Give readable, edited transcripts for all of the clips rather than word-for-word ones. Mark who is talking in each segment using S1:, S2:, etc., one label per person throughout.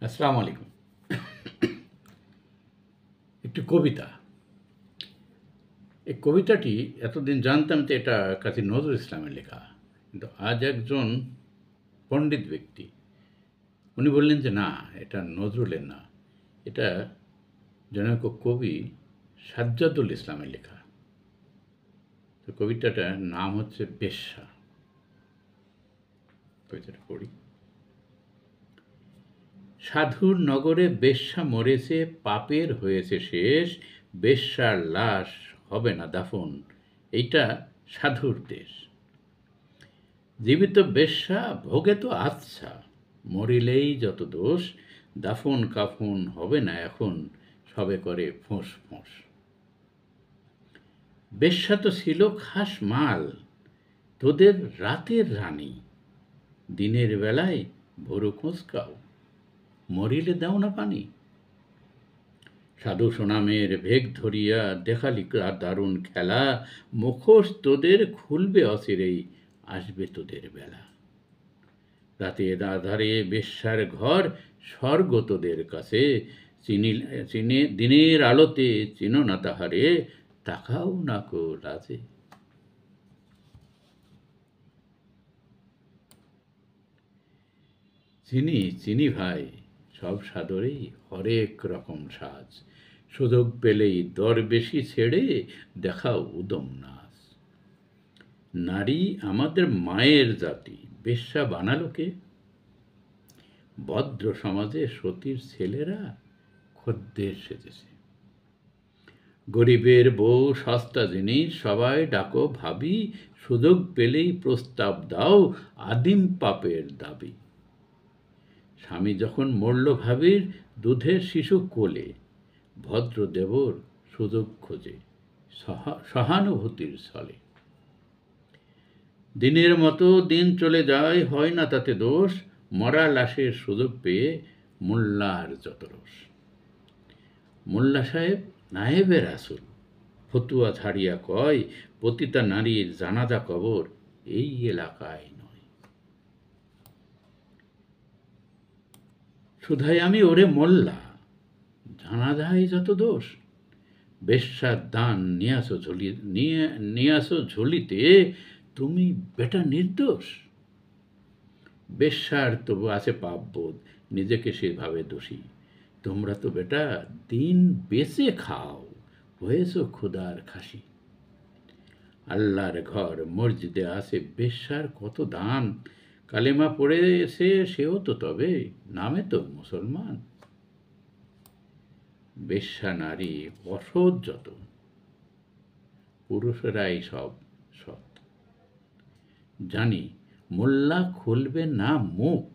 S1: আসসালামু আলাইকুম। একটি কবিতা। এই কবিতাটি এতদিন জানতাম যে এটা কাজী নজরুল ইসলামের লেখা। কিন্তু আজ একজন পণ্ডিত ব্যক্তি উনি বললেন যে না, এটা নজরুলের না। এটা জনৈক কবি সাজ্জাদুল ইসলামের লেখা। তো কবিতাটার নাম হচ্ছে বেশ্যা। কবিতাটা পড়ি। সাধুর নগরে বেশ্যা মরেছে, পাপের হয়েছে শেষ, বেশ্যার লাশ হবে না দাফন, এইটা সাধুর দেশ। জীবিত বেশ্যা ভোগে তো আচ্ছা, মরিলেই যত দোষ, দাফন কাফন হবে না এখন, সবে করে ফোঁস ফোঁস। বেশ্যা তো ছিল খাস মাল, তোদের রাতের রানী, দিনের বেলায় ভোরু খোঁচকাও, মরিলে দাও না পানি। সাধু সোনামের ভেগ ধরিয়া দেখালি দারুণ খেলা, মুখোশ তোদের খুলবে অচিরেই, আসবে তোদের বেলা। রাতের আধারে বেশ্যার ঘর, স্বর্গ তোদের কাছে, চিনে দিনের আলোতে চিনো না তাহারে, তাকাও না কো লাজে। চিনি চিনি ভাই, সব সাদরেই হরেক রকম সাজ, সুযোগ পেলেই দর বেশি ছেড়ে দেখাও উদম নাচ। নারী আমাদের মায়ের জাতি, বেশ্যা বানালো কে? ভদ্র সমাজে সতীর ছেলেরা খদ্দের সেজেছে। গরিবের বউ সস্তা জিনিস, সবাই ডাকো ভাবি, সুযোগ পেলেই প্রস্তাব দাও, আদিম পাপের দাবি। স্বামী যখন মরল ভাবির, দুধের শিশু কোলে, ভদ্র দেবর সুযোগ খোঁজে সহানুভূতির ছলে। দিনের মতো দিন চলে যায়, হয় না তাতে দোষ, মরা লাশের সুযোগ পেয়ে মোল্লার যত রোষ। মোল্লা সাহেব নায়েবে রাসূল, ফতুয়া ছাড়িয়া কয়, পতিতা নারীর জানাজা কবর এই এলাকায় নয়। শুধাই আমি ওরে মোল্লা, জানাজায় যত দোষ, বেশ্যার দান নিয়ে আসো ঝুলিতে, তুমি বেটা নির্দোষ। বেশ্যার তবু আছে পাপবোধ, নিজেকে সেভাবে দোষী। তোমরা তো বেটা দিন বেঁচে খাও, হয়েছ ক্ষুধার খাসি। আল্লাহর ঘর মসজিদে আছে বেশ্যার কত দান, কালেমা পড়েছে সেও তো তবে নামে তো মুসলমান। বেশ্যা নারী অসৎ যত, পুরুষেরাই সব সৎ। জানি মোল্লা খুলবে না মুখ,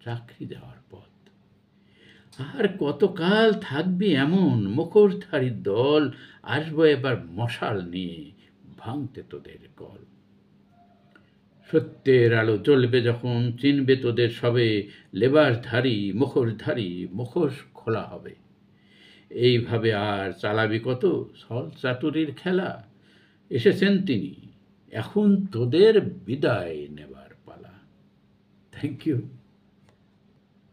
S1: চাকরি দেওয়ার পথ। আর কতকাল থাকবি এমন, মুখোশধারীর দল আসবো এবার মশাল নিয়ে, ভাঙতে তোদের কল। সত্যের আলো জ্বলবে যখন, চিনবে তোদের সবে, লেবাসধারী মুখোশ খোলা হবে। এইভাবে আর চালাবি কত ছল চাতুরির খেলা, এসেছেন তিনি, এখন তোদের বিদায় নেবার পালা। Thank you.